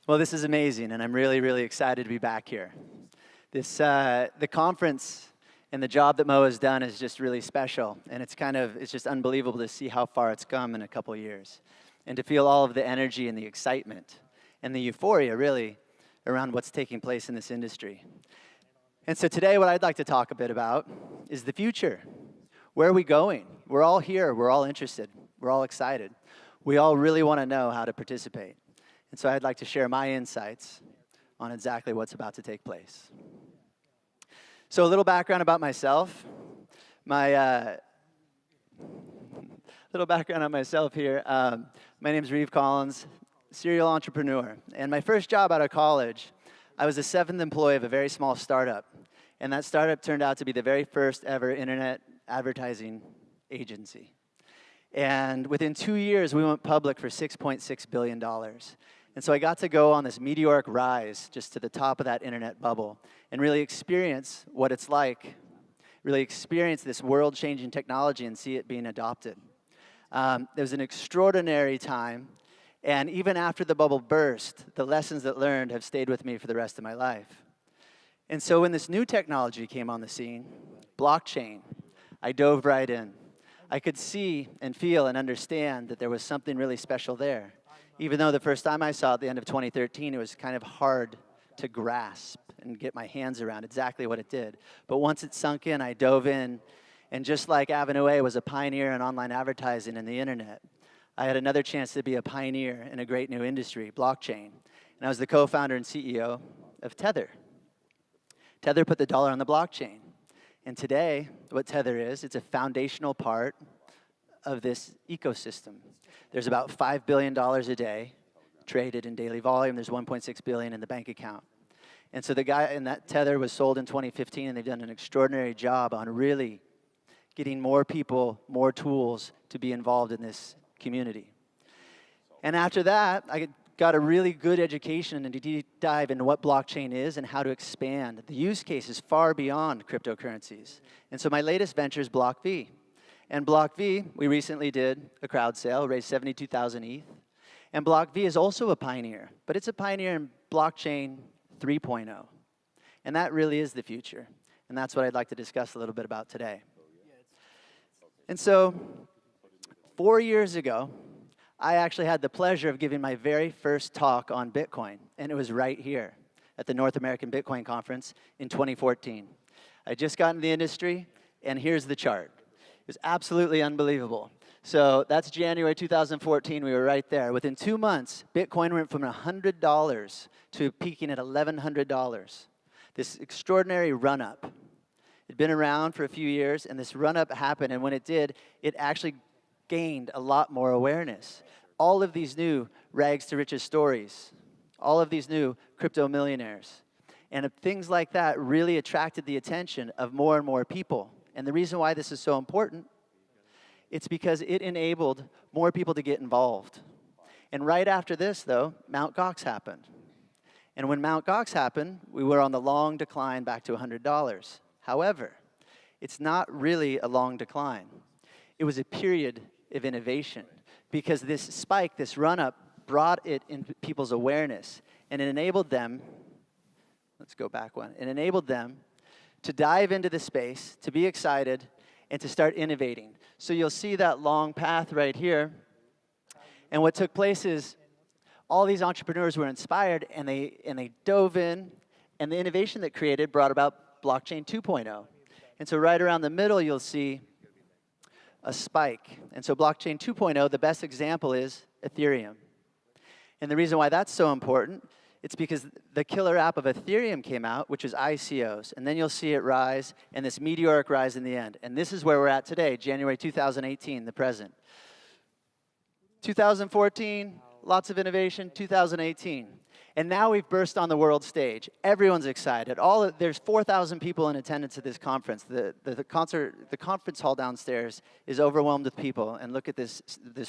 Well, this is amazing, and I'm really, really excited to be back here. The conference and the job that Mo has done is just really special, and it's just unbelievable to see how far it's come in a couple years, and to feel all of the energy and the excitement and the euphoria, really, around what's taking place in this industry. And so today, what I'd like to talk a bit about is the future. Where are we going? We're all here. We're all interested. We're all excited. We all really want to know how to participate. And so I'd like to share my insights on exactly what's about to take place. So a little background about myself. My little background on myself here. My name is Reeve Collins, serial entrepreneur. And my first job out of college, I was the 7th employee of a very small startup. And that startup turned out to be the very first ever internet advertising agency. And within 2 years, we went public for $6.6 billion. And so I got to go on this meteoric rise just to the top of that internet bubble and really experience what it's like, really experience this world-changing technology and see it being adopted. It was an extraordinary time, and even after the bubble burst, the lessons that learned have stayed with me for the rest of my life. And so when this new technology came on the scene, blockchain, I dove right in. I could see and feel and understand that there was something really special there. Even though the first time I saw it at the end of 2013, it was kind of hard to grasp and get my hands around exactly what it did. But once it sunk in, I dove in, and just like Avenue A was a pioneer in online advertising and the internet, I had another chance to be a pioneer in a great new industry, blockchain. And I was the co-founder and CEO of Tether. Tether put the dollar on the blockchain. And today, what Tether is, it's a foundational part of this ecosystem. There's about $5 billion a day traded in daily volume. There's $1.6 billion in the bank account. And so the guy in that Tether was sold in 2015, and they've done an extraordinary job on really getting more people, more tools to be involved in this community. And after that, I got a really good education and a deep dive into what blockchain is and how to expand. The use case is far beyond cryptocurrencies. And so my latest venture is BlockV. And BlockV, we recently did a crowd sale, raised 72,000 ETH. And BlockV is also a pioneer, but it's a pioneer in blockchain 3.0. And that really is the future. And that's what I'd like to discuss a little bit about today. And so, 4 years ago, I actually had the pleasure of giving my very first talk on Bitcoin. And it was right here at the North American Bitcoin Conference in 2014. I just got into the industry, and here's the chart. It was absolutely unbelievable. So that's January 2014. We were right there. Within 2 months, Bitcoin went from $100 to peaking at $1,100. This extraordinary run-up. It'd been around for a few years, and this run-up happened. And when it did, it actually gained a lot more awareness. All of these new rags to riches stories, all of these new crypto millionaires, and things like that really attracted the attention of more and more people. And the reason why this is so important, it's because it enabled more people to get involved. And right after this, though, Mt. Gox happened. And when Mt. Gox happened, we were on the long decline back to $100. However, it's not really a long decline. It was a period of innovation, because this spike, this run-up, brought it into people's awareness, and it enabled them, let's go back one, it enabled them to dive into the space, to be excited, and to start innovating. So you'll see that long path right here. And what took place is all these entrepreneurs were inspired, and they dove in, and the innovation that created brought about blockchain 2.0. And so right around the middle, you'll see a spike. And so blockchain 2.0, the best example is Ethereum. And the reason why that's so important, it's because the killer app of Ethereum came out, which is ICOs. And then you'll see it rise, and this meteoric rise in the end. And this is where we're at today, January 2018, the present. 2014, lots of innovation. 2018. And now we've burst on the world stage. Everyone's excited. There's 4,000 people in attendance at this conference. The conference hall downstairs is overwhelmed with people. And look at this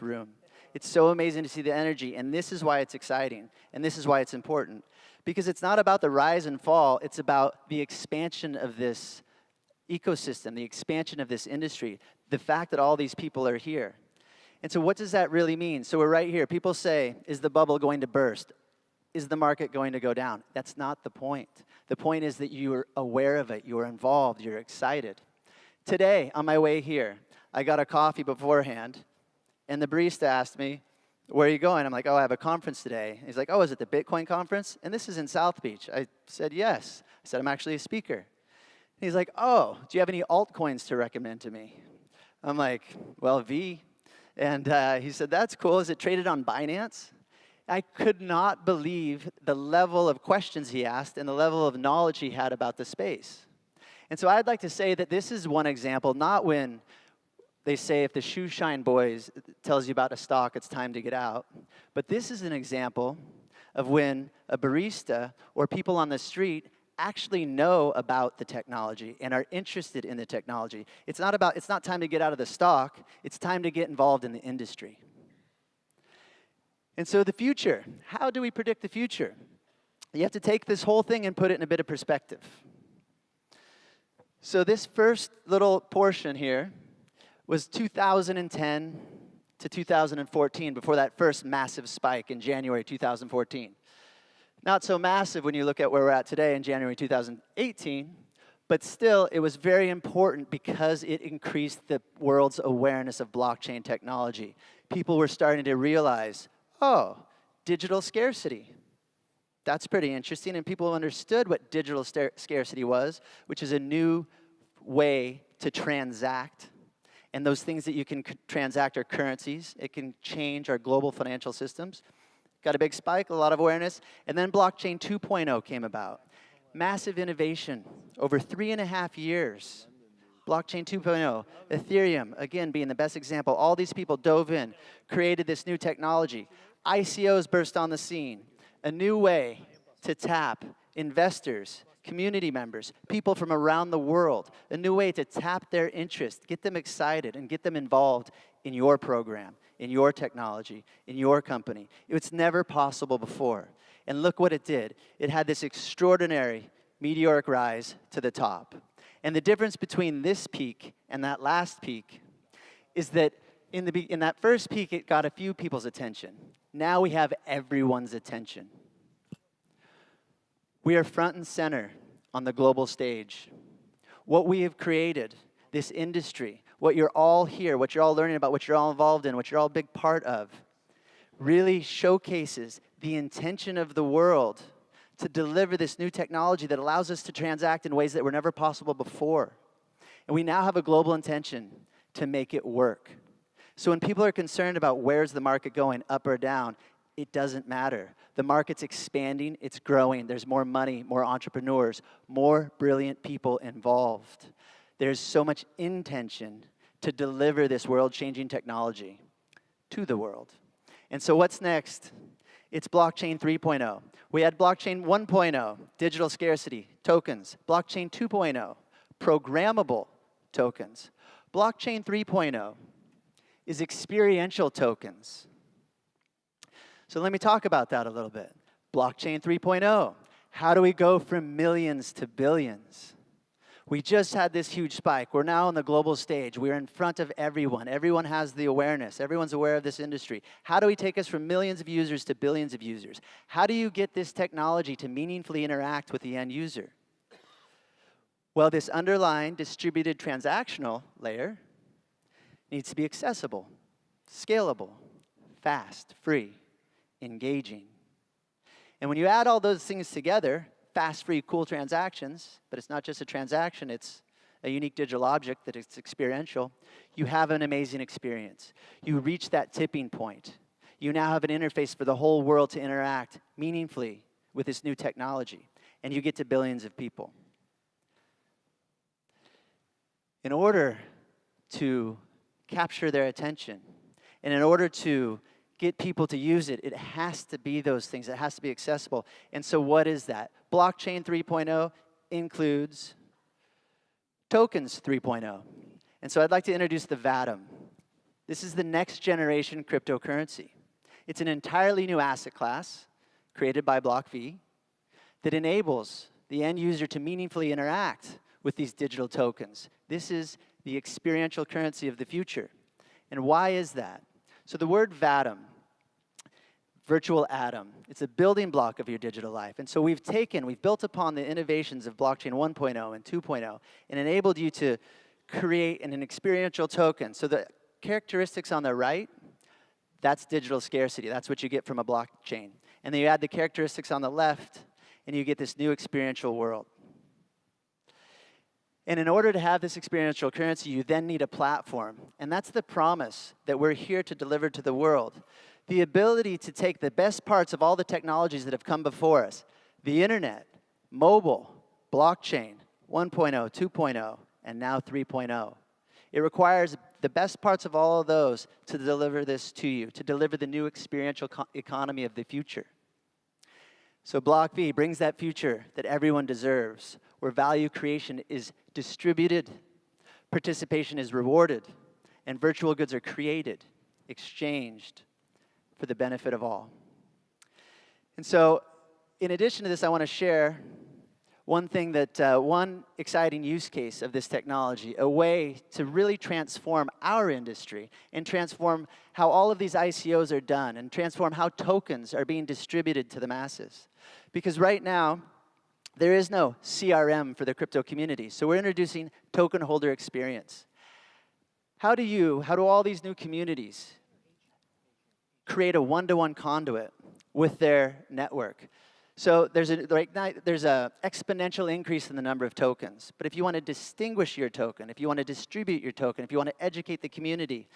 room. It's so amazing to see the energy. And this is why it's exciting. And this is why it's important. Because it's not about the rise and fall. It's about the expansion of this ecosystem, the expansion of this industry, the fact that all these people are here. And so what does that really mean? So we're right here. People say, is the bubble going to burst? is the market going to go down? That's not the point. The point is that you're aware of it, you're involved, you're excited. Today, on my way here, I got a coffee beforehand, and the barista asked me, where are you going? I'm like, oh, I have a conference today. He's like, oh, is it the Bitcoin conference? And this is in South Beach. I said, yes. I said, I'm actually a speaker. He's like, oh, do you have any altcoins to recommend to me? I'm like, well, V. And he said, that's cool. Is it traded on Binance? I could not believe the level of questions he asked and the level of knowledge he had about the space. And so I'd like to say that this is one example, not when they say if the shoe shine boys tells you about a stock, it's time to get out. But this is an example of when a barista or people on the street actually know about the technology and are interested in the technology. It's not time to get out of the stock, it's time to get involved in the industry. And so the future, how do we predict the future? You have to take this whole thing and put it in a bit of perspective. So this first little portion here was 2010 to 2014, before that first massive spike in January 2014. Not so massive when you look at where we're at today in January 2018, but still it was very important because it increased the world's awareness of blockchain technology. People were starting to realize, oh, digital scarcity. That's pretty interesting, and people understood what digital scarcity was, which is a new way to transact. And those things that you can transact are currencies. It can change our global financial systems. Got a big spike, a lot of awareness. And then blockchain 2.0 came about. Massive innovation over 3.5 years. Blockchain 2.0, Ethereum, again, being the best example. All these people dove in, created this new technology. ICOs burst on the scene. A new way to tap investors, community members, people from around the world. A new way to tap their interest, get them excited, and get them involved in your program, in your technology, in your company. It's never possible before. And look what it did. It had this extraordinary meteoric rise to the top. And the difference between this peak and that last peak is that in that first peak, it got a few people's attention. Now we have everyone's attention. We are front and center on the global stage. What we have created, this industry, what you're all here, what you're all learning about, what you're all involved in, what you're all a big part of, really showcases the intention of the world to deliver this new technology that allows us to transact in ways that were never possible before. And we now have a global intention to make it work. So when people are concerned about where's the market going, up or down, it doesn't matter. The market's expanding, it's growing. There's more money, more entrepreneurs, more brilliant people involved. There's so much intention to deliver this world-changing technology to the world. And so what's next? It's blockchain 3.0. We had blockchain 1.0, digital scarcity, tokens. Blockchain 2.0, programmable tokens. Blockchain 3.0 is experiential tokens. So let me talk about that a little bit. Blockchain 3.0, how do we go from millions to billions? We just had this huge spike. We're now on the global stage. We're in front of everyone. Everyone has the awareness. Everyone's aware of this industry. How do we take us from millions of users to billions of users? How do you get this technology to meaningfully interact with the end user? Well, this underlying distributed transactional layer needs to be accessible, scalable, fast, free, engaging. And when you add all those things together, fast, free, cool transactions, but it's not just a transaction, it's a unique digital object that is experiential, you have an amazing experience. You reach that tipping point. You now have an interface for the whole world to interact meaningfully with this new technology, and you get to billions of people. In order to capture their attention, and in order to get people to use it, it has to be those things. It has to be accessible. And so what is that? Blockchain 3.0 includes tokens 3.0. And so I'd like to introduce the VATM. This is the next generation cryptocurrency. It's an entirely new asset class created by BlockV that enables the end user to meaningfully interact with these digital tokens. This is the experiential currency of the future. And why is that? So the word VATM, virtual atom. It's a building block of your digital life. And so we've built upon the innovations of blockchain 1.0 and 2.0 and enabled you to create an experiential token. So the characteristics on the right, that's digital scarcity. That's what you get from a blockchain. And then you add the characteristics on the left, and you get this new experiential world. And in order to have this experiential currency, you then need a platform. And that's the promise that we're here to deliver to the world. The ability to take the best parts of all the technologies that have come before us, the internet, mobile, blockchain, 1.0, 2.0, and now 3.0. It requires the best parts of all of those to deliver this to you, to deliver the new experiential economy of the future. So BlockV brings that future that everyone deserves, where value creation is distributed, participation is rewarded, and virtual goods are created, exchanged for the benefit of all. And so, in addition to this, I want to share one exciting use case of this technology, a way to really transform our industry and transform how all of these ICOs are done and transform how tokens are being distributed to the masses. Because right now, there is no CRM for the crypto community. So we're introducing token holder experience. How do all these new communities create a one-to-one conduit with their network? So there's an exponential increase in the number of tokens. But if you want to distinguish your token, if you want to distribute your token, if you want to educate the community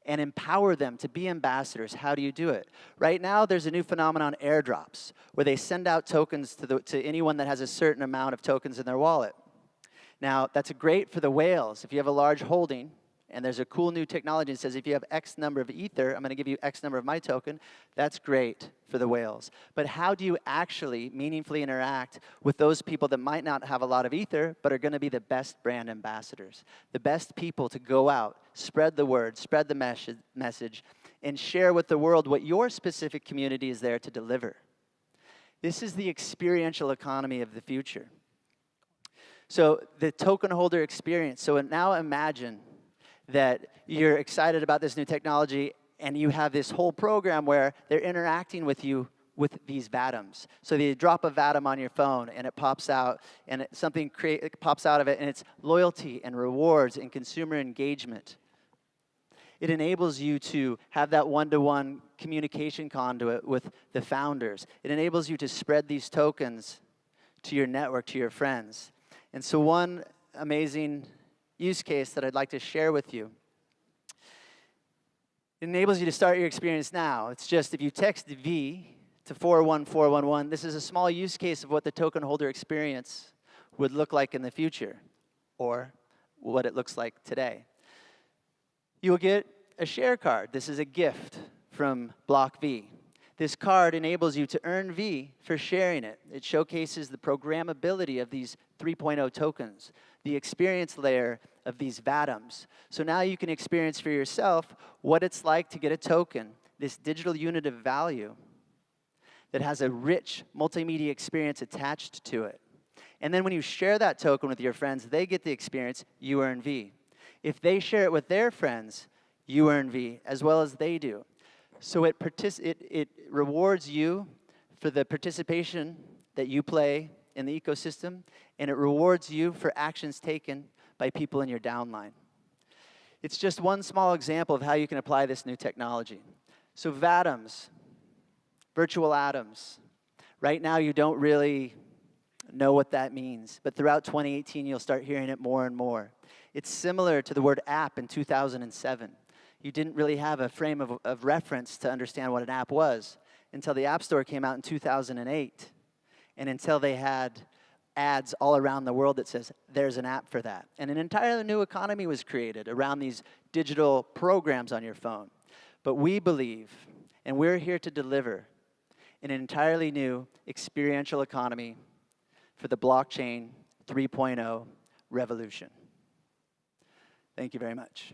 and empower them to be ambassadors, how do you do it? Right now, there's a new phenomenon, airdrops, where they send out tokens to anyone that has a certain amount of tokens in their wallet. Now, that's great for the whales. If you have a large holding, and there's a cool new technology that says if you have X number of Ether, I'm going to give you X number of my token, that's great for the whales. But how do you actually meaningfully interact with those people that might not have a lot of Ether, but are going to be the best brand ambassadors, the best people to go out, spread the word, spread the message, and share with the world what your specific community is there to deliver? This is the experiential economy of the future. So the token holder experience. So now imagine that you're excited about this new technology and you have this whole program where they're interacting with you with these VATMs. So they drop a VATM on your phone and it pops out and something pops out of it, and it's loyalty and rewards and consumer engagement. It enables you to have that one-to-one communication conduit with the founders. It enables you to spread these tokens to your network, to your friends. And so one amazing use case that I'd like to share with you. It enables you to start your experience now. It's just if you text V to 41411, this is a small use case of what the token holder experience would look like in the future, or what it looks like today. You will get a share card. This is a gift from BlockV. This card enables you to earn V for sharing it. It showcases the programmability of these 3.0 tokens, the experience layer of these VATMs. So now you can experience for yourself what it's like to get a token, this digital unit of value that has a rich multimedia experience attached to it. And then when you share that token with your friends, they get the experience, you earn V. If they share it with their friends, you earn V, as well as they do. So it rewards you for the participation that you play in the ecosystem, and it rewards you for actions taken by people in your downline. It's just one small example of how you can apply this new technology. So VATMs, virtual atoms. Right now you don't really know what that means, but throughout 2018 you'll start hearing it more and more. It's similar to the word app in 2007. You didn't really have a frame of reference to understand what an app was until the App Store came out in 2008, and until they had ads all around the world that says, there's an app for that. And an entirely new economy was created around these digital programs on your phone. But we believe, and we're here to deliver, an entirely new experiential economy for the blockchain 3.0 revolution. Thank you very much.